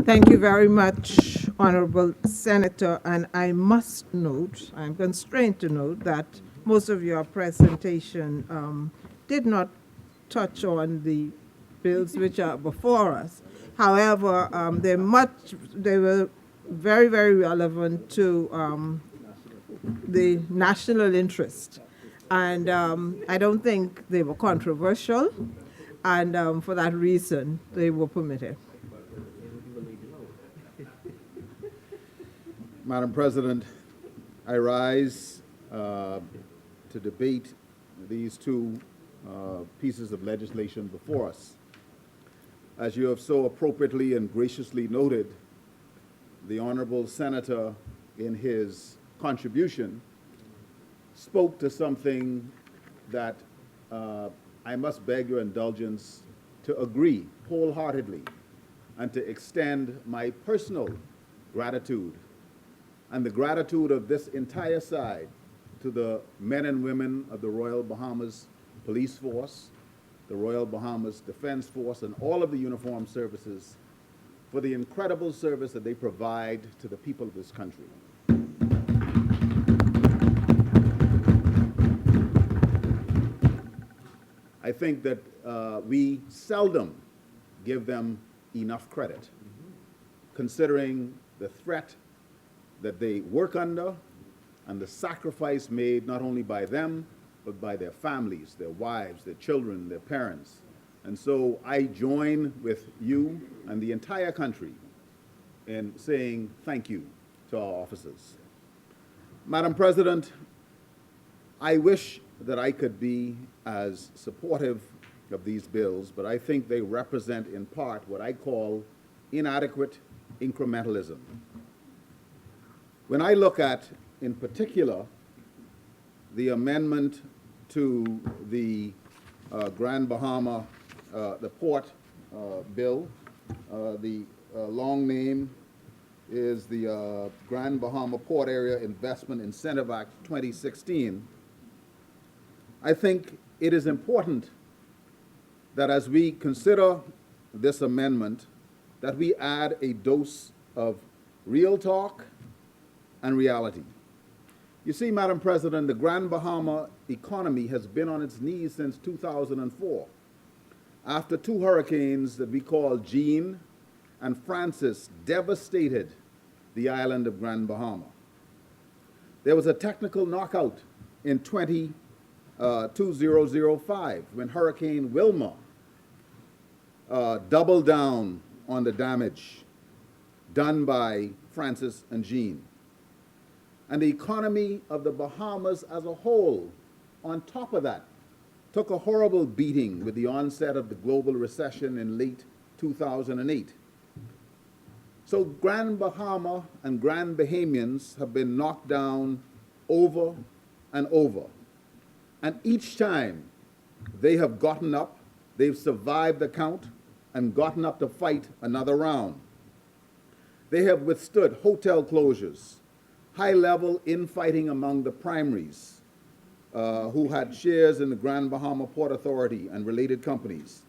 Thank you very much, Honorable Senator. And I must note, I'm constrained to note, that most of your presentation did not touch on the bills which are before us. However, they were very, very relevant to the national interest. And I don't think they were controversial. And for that reason, they were permitted. Madam President, I rise to debate these two pieces of legislation before us. As you have so appropriately and graciously noted, the Honorable Senator, in his contribution, spoke to something that I must beg your indulgence to agree wholeheartedly and to extend my personal gratitude and the gratitude of this entire side to the men and women of the Royal Bahamas Police Force, the Royal Bahamas Defense Force, and all of the uniformed services for the incredible service that they provide to the people of this country. I think that we seldom give them enough credit, considering the threat that they work under and the sacrifice made not only by them, but by their families, their wives, their children, their parents. And so I join with you and the entire country in saying thank you to our officers. Madam President, I wish that I could be as supportive of these bills, but I think they represent in part what I call inadequate incrementalism. When I look at, in particular, the amendment to the Grand Bahama, the port bill, the long name is the Grand Bahama Port Area Investment Incentive Act 2016, I think it is important that as we consider this amendment, that we add a dose of real talk and reality. You see, Madam President, the Grand Bahama economy has been on its knees since 2004, after two hurricanes that we call Jean and Francis devastated the island of Grand Bahama. There was a technical knockout in 2005 when Hurricane Wilma doubled down on the damage done by Francis and Jean. And the economy of the Bahamas as a whole, on top of that, took a horrible beating with the onset of the global recession in late 2008. So Grand Bahama and Grand Bahamians have been knocked down over and over. And each time they have gotten up, they've survived the count and gotten up to fight another round. They have withstood hotel closures, high-level infighting among the primaries who had shares in the Grand Bahama Port Authority and related companies.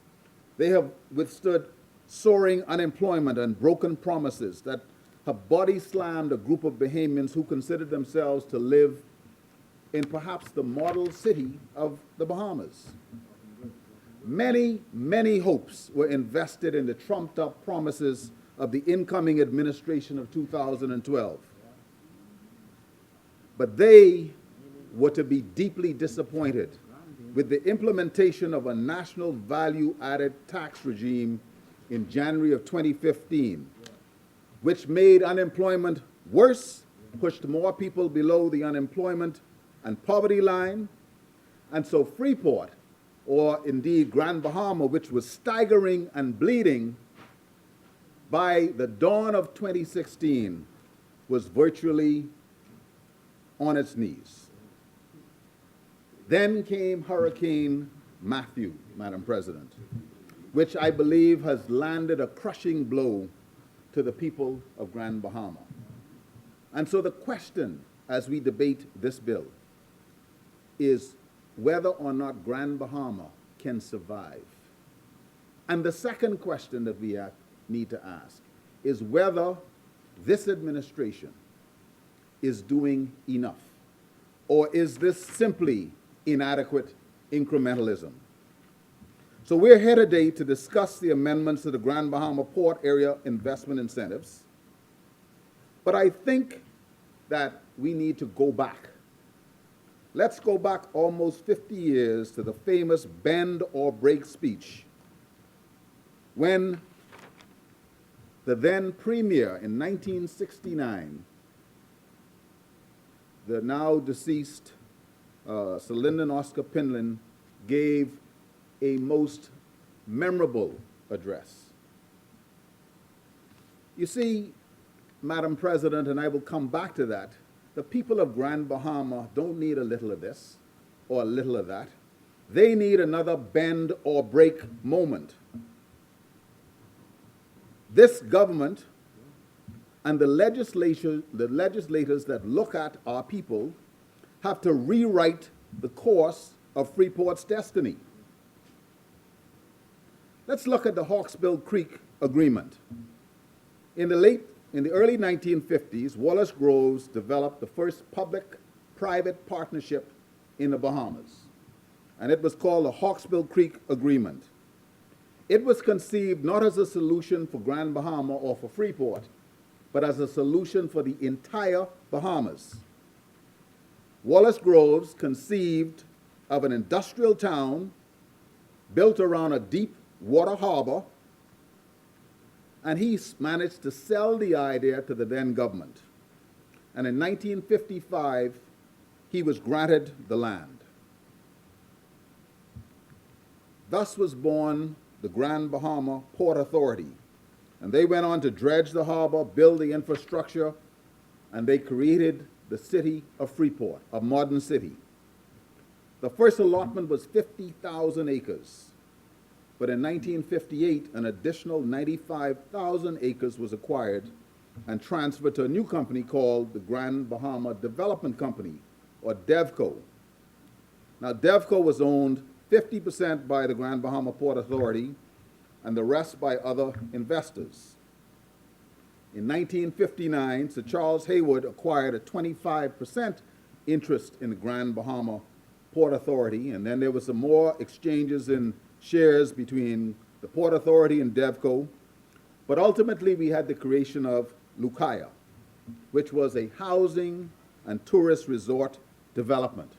They have withstood soaring unemployment and broken promises that have body-slammed a group of Bahamians who considered themselves to live in perhaps the model city of the Bahamas. Many, many hopes were invested in the trumped-up promises of the incoming administration of 2012. But they were to be deeply disappointed with the implementation of a national value-added tax regime in January of 2015, which made unemployment worse, pushed more people below the unemployment and poverty line. And so Freeport, or indeed Grand Bahama, which was staggering and bleeding, by the dawn of 2016, was virtually on its knees. Then came Hurricane Matthew, Madam President, which I believe has landed a crushing blow to the people of Grand Bahama. And so the question, as we debate this bill, is whether or not Grand Bahama can survive. And the second question that we need to ask is whether this administration is doing enough, or is this simply inadequate incrementalism? So we're here today to discuss the amendments to the Grand Bahama Port Area Investment Incentives, but I think that we need to go back. Let's go back almost 50 years to the famous bend or break speech when the then premier in 1969, the now deceased Sir Lyndon Oscar Pinland, gave a most memorable address. You see, Madam President, and I will come back to that, the people of Grand Bahama don't need a little of this or a little of that. They need another bend or break moment. This government and the legislators that look at our people have to rewrite the course of Freeport's destiny. Let's look at the Hawksbill Creek Agreement. In the early 1950s, Wallace Groves developed the first public-private partnership in the Bahamas, and it was called the Hawksbill Creek Agreement. It was conceived not as a solution for Grand Bahama or for Freeport, but as a solution for the entire Bahamas. Wallace Groves conceived of an industrial town built around a deep water harbor, and he managed to sell the idea to the then government. And in 1955, he was granted the land. Thus was born the Grand Bahama Port Authority, and they went on to dredge the harbor, build the infrastructure, and they created the city of Freeport, a modern city. The first allotment was 50,000 acres, but in 1958, an additional 95,000 acres was acquired and transferred to a new company called the Grand Bahama Development Company, or DevCo. Now, DevCo was owned 50% by the Grand Bahama Port Authority and the rest by other investors. In 1959, Sir Charles Haywood acquired a 25% interest in the Grand Bahama Port Authority, and then there was some more exchanges in shares between the Port Authority and DevCo, but ultimately we had the creation of Lucaya, which was a housing and tourist resort development.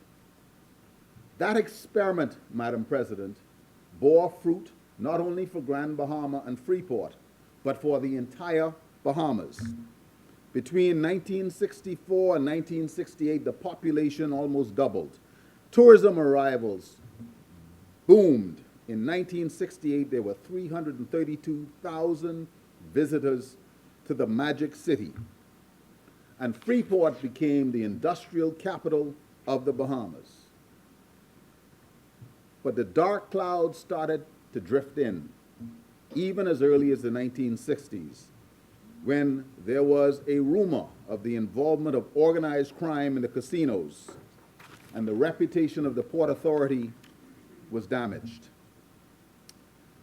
That experiment, Madam President, bore fruit not only for Grand Bahama and Freeport, but for the entire Bahamas. Between 1964 and 1968, the population almost doubled. Tourism arrivals boomed. In 1968, there were 332,000 visitors to the Magic City, and Freeport became the industrial capital of the Bahamas. But the dark clouds started to drift in, even as early as the 1960s, when there was a rumor of the involvement of organized crime in the casinos, and the reputation of the Port Authority was damaged.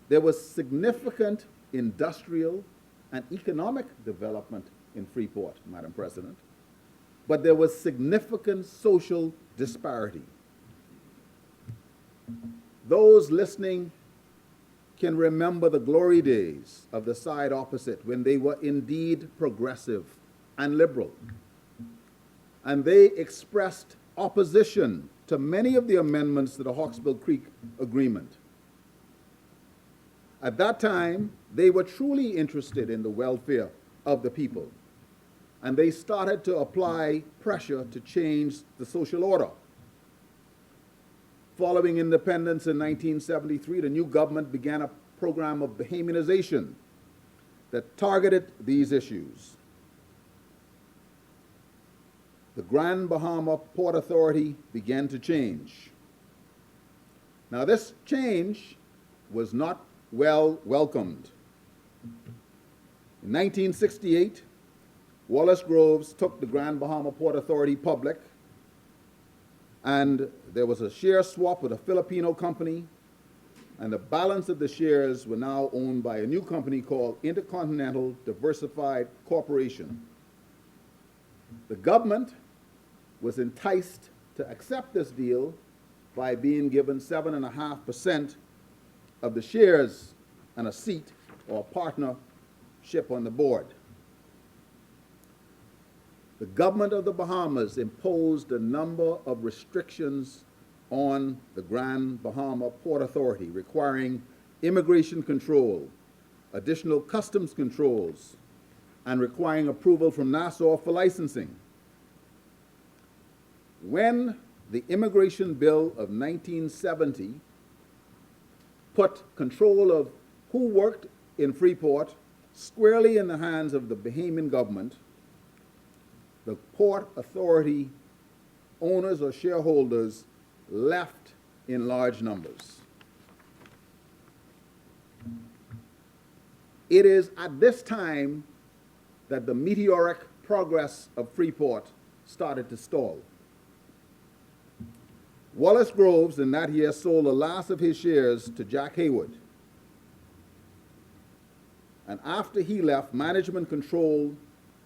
There was significant industrial and economic development in Freeport, Madam President, but there was significant social disparity. Those listening can remember the glory days of the side opposite when they were indeed progressive and liberal. And they expressed opposition to many of the amendments to the Hawksbill Creek Agreement. At that time, they were truly interested in the welfare of the people, and they started to apply pressure to change the social order. Following independence in 1973, the new government began a program of Bahamianization that targeted these issues. The Grand Bahama Port Authority began to change. Now, this change was not well welcomed. In 1968, Wallace Groves took the Grand Bahama Port Authority public, and there was a share swap with a Filipino company, and the balance of the shares were now owned by a new company called Intercontinental Diversified Corporation. The government was enticed to accept this deal by being given 7.5% of the shares and a seat or partnership on the board. The government of the Bahamas imposed a number of restrictions on the Grand Bahama Port Authority, requiring immigration control, additional customs controls, and requiring approval from Nassau for licensing. When the Immigration Bill of 1970 put control of who worked in Freeport squarely in the hands of the Bahamian government, the Port Authority owners or shareholders left in large numbers. It is at this time that the meteoric progress of Freeport started to stall. Wallace Groves in that year sold the last of his shares to Jack Haywood. And after he left, management control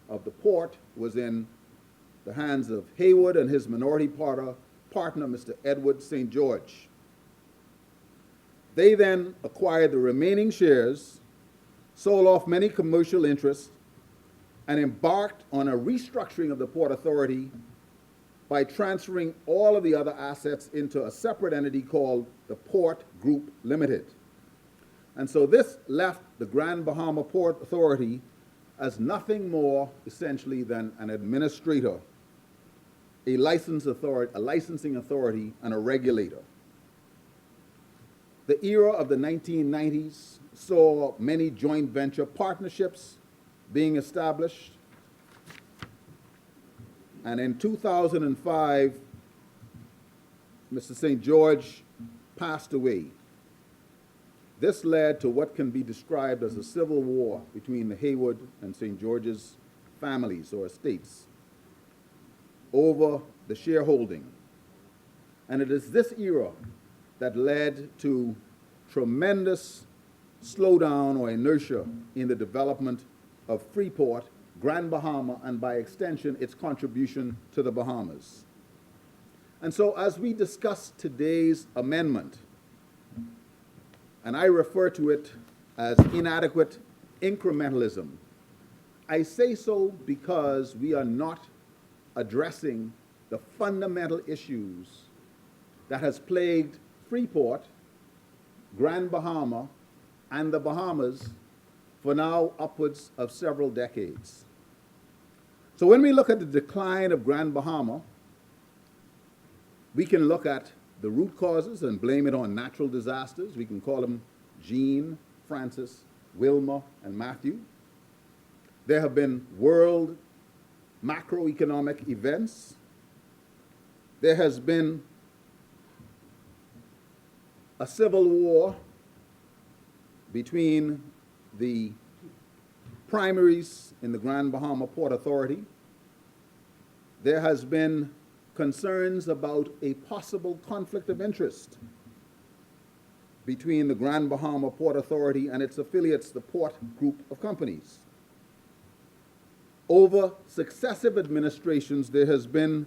of the port was in the hands of Haywood and his minority partner, Mr. Edward St. George. They then acquired the remaining shares, sold off many commercial interests, and embarked on a restructuring of the Port Authority by transferring all of the other assets into a separate entity called the Port Group Limited. And so this left the Grand Bahama Port Authority as nothing more essentially than an administrator, a licensing authority, and a regulator. The era of the 1990s saw many joint venture partnerships being established. And in 2005, Mr. St. George passed away. This led to what can be described as a civil war between the Haywood and St. George's families or estates over the shareholding. And it is this era that led to tremendous slowdown or inertia in the development of Freeport, Grand Bahama, and by extension, its contribution to the Bahamas. And so as we discuss today's amendment, and I refer to it as inadequate incrementalism, I say so because we are not addressing the fundamental issues that has plagued Freeport, Grand Bahama, and the Bahamas for now upwards of several decades. So when we look at the decline of Grand Bahama, we can look at the root causes and blame it on natural disasters. We can call them Jean, Francis, Wilma, and Matthew. There have been world macroeconomic events. There has been a civil war between the primaries in the Grand Bahama Port Authority. There has been concerns about a possible conflict of interest between the Grand Bahama Port Authority and its affiliates, the Port Group of Companies. Over successive administrations, there has been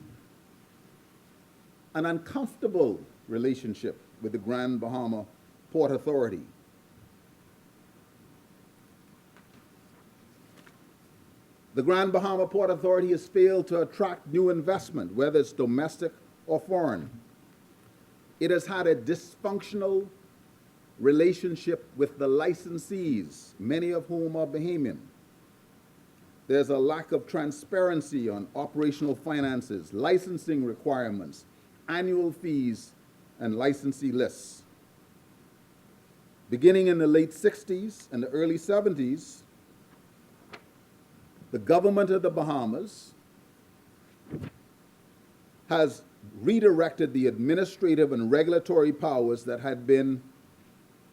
an uncomfortable relationship with the Grand Bahama Port Authority. The Grand Bahama Port Authority has failed to attract new investment, whether it's domestic or foreign. It has had a dysfunctional relationship with the licensees, many of whom are Bahamian. There's a lack of transparency on operational finances, licensing requirements, annual fees, and licensee lists. Beginning in the late 60s and the early 70s, the government of the Bahamas has redirected the administrative and regulatory powers that had been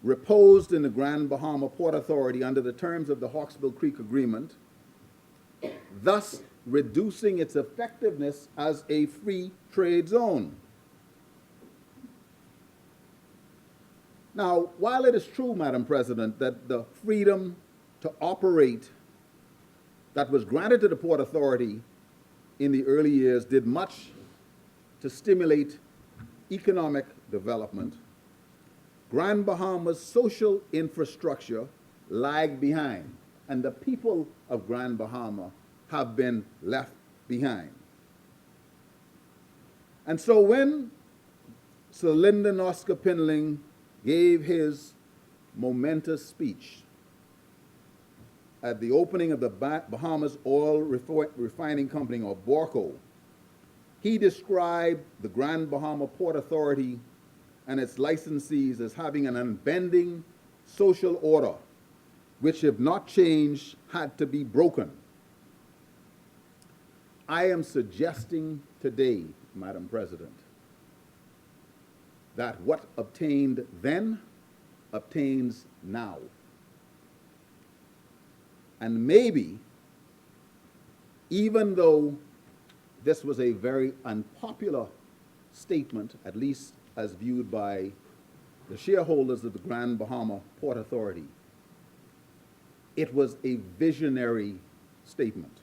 reposed in the Grand Bahama Port Authority under the terms of the Hawksbill Creek Agreement, thus reducing its effectiveness as a free trade zone. Now, while it is true, Madam President, that the freedom to operate that was granted to the Port Authority in the early years did much to stimulate economic development, Grand Bahama's social infrastructure lagged behind, and the people of Grand Bahama have been left behind. And so when Sir Lyndon Oscar Pinling gave his momentous speech at the opening of the Bahamas Oil Refining Company, or BORCO, he described the Grand Bahama Port Authority and its licensees as having an unbending social order, which, if not changed, had to be broken. I am suggesting today, Madam President, that what obtained then obtains now. And maybe, even though this was a very unpopular statement, at least as viewed by the shareholders of the Grand Bahama Port Authority, it was a visionary statement.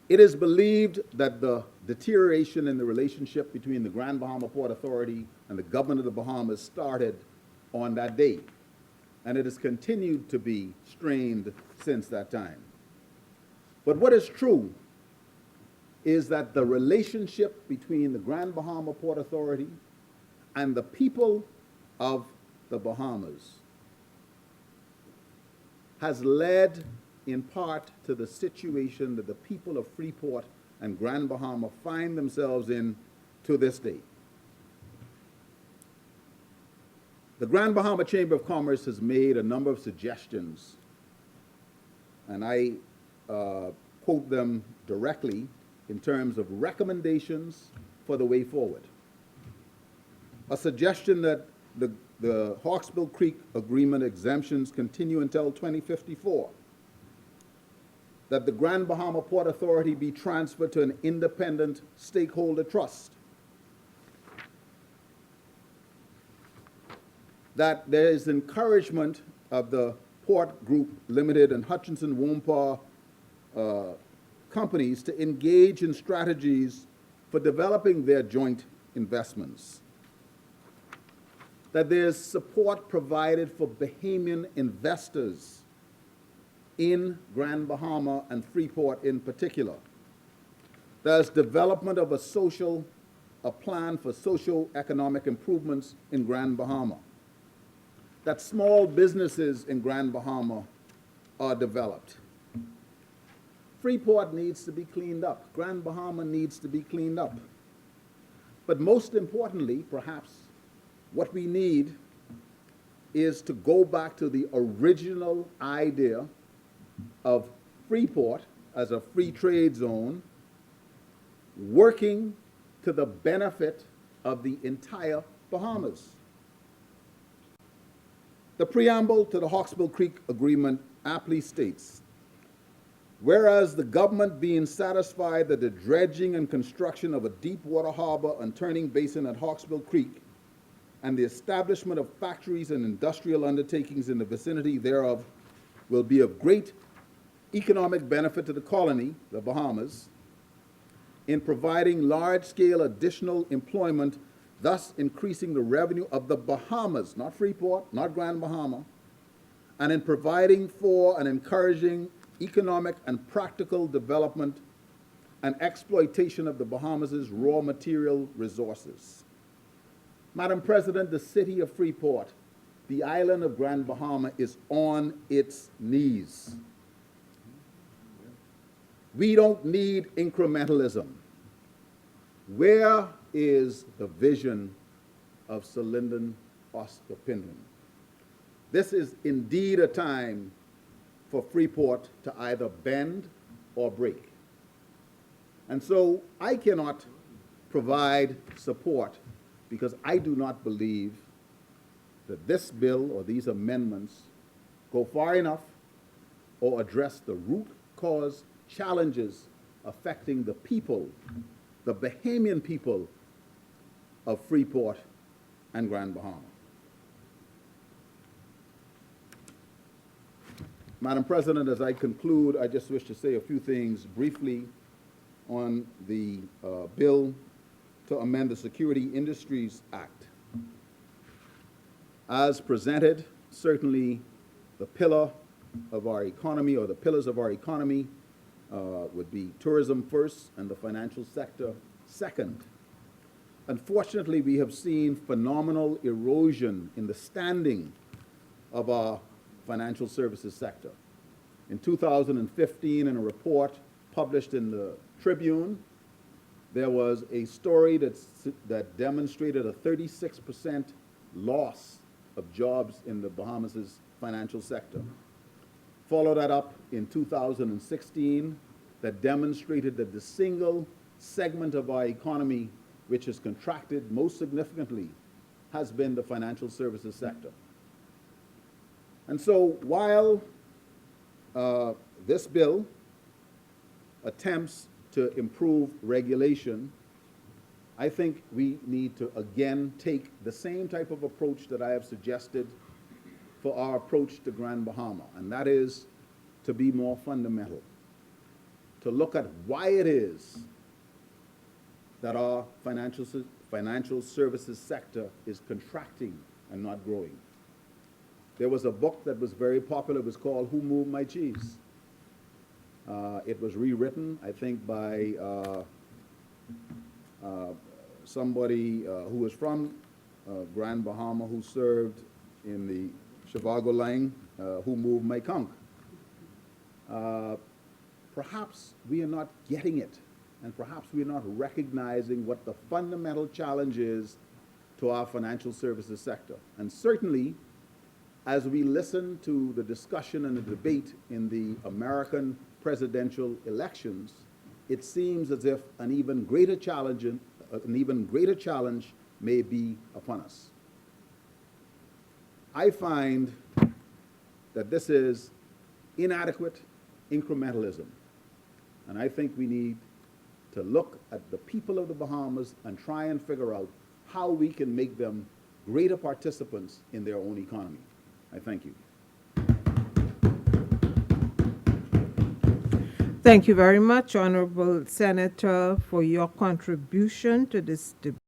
It is believed that the deterioration in the relationship between the Grand Bahama Port Authority and the government of the Bahamas started on that day, and it has continued to be strained since that time. But what is true is that the relationship between the Grand Bahama Port Authority and the people of the Bahamas has led in part to the situation that the people of Freeport and Grand Bahama find themselves in to this day. The Grand Bahama Chamber of Commerce has made a number of suggestions, and I quote them directly in terms of recommendations for the way forward. A suggestion that the Hawksbill Creek Agreement exemptions continue until 2054, that the Grand Bahama Port Authority be transferred to an independent stakeholder trust, that there is encouragement of the Port Group Limited and Hutchinson Wompar companies to engage in strategies for developing their joint investments, that there's support provided for Bahamian investors in Grand Bahama and Freeport in particular. There's development of a plan for socio-economic improvements in Grand Bahama, that small businesses in Grand Bahama are developed. Freeport needs to be cleaned up. Grand Bahama needs to be cleaned up. But most importantly, perhaps, what we need is to go back to the original idea of Freeport as a free trade zone, working to the benefit of the entire Bahamas. The preamble to the Hawksbill Creek Agreement aptly states, whereas the government being satisfied that the dredging and construction of a deep water harbor and turning basin at Hawksbill Creek and the establishment of factories and industrial undertakings in the vicinity thereof will be of great economic benefit to the colony, the Bahamas, in providing large-scale additional employment, thus increasing the revenue of the Bahamas, not Freeport, not Grand Bahama, and in providing for and encouraging economic and practical development and exploitation of the Bahamas' raw material resources. Madam President, the city of Freeport, the island of Grand Bahama, is on its knees. We don't need incrementalism. Where is the vision of Sir Lyndon Oscar Pinling? This is indeed a time for Freeport to either bend or break. And so I cannot provide support because I do not believe that this bill or these amendments go far enough or address the root cause challenges affecting the people, the Bahamian people of Freeport and Grand Bahama. Madam President, as I conclude, I just wish to say a few things briefly on the bill to amend the Security Industries Act. As presented, certainly the pillar of our economy, or the pillars of our economy, would be tourism first and the financial sector second. Unfortunately, we have seen phenomenal erosion in the standing of our financial services sector. In 2015, in a report published in the Tribune, there was a story that demonstrated a 36% loss of jobs in the Bahamas' financial sector. Follow that up in 2016, that demonstrated that the single segment of our economy which has contracted most significantly has been the financial services sector. And so while this bill attempts to improve regulation, I think we need to again take the same type of approach that I have suggested for our approach to Grand Bahama, and that is to be more fundamental, to look at why it is that our financial services sector is contracting and not growing. There was a book that was very popular. It was called Who Moved My Cheese? It was rewritten, I think, by somebody who was from Grand Bahama, who served in the Chicago line, Who Moved My Conch? Perhaps we are not getting it, and perhaps we are not recognizing what the fundamental challenge is to our financial services sector. And certainly, as we listen to the discussion and the debate in the American presidential elections, it seems as if an even greater challenge may be upon us. I find that this is inadequate incrementalism, and I think we need to look at the people of the Bahamas and try and figure out how we can make them greater participants in their own economy. I thank you. Thank you very much, Honorable Senator, for your contribution to this debate.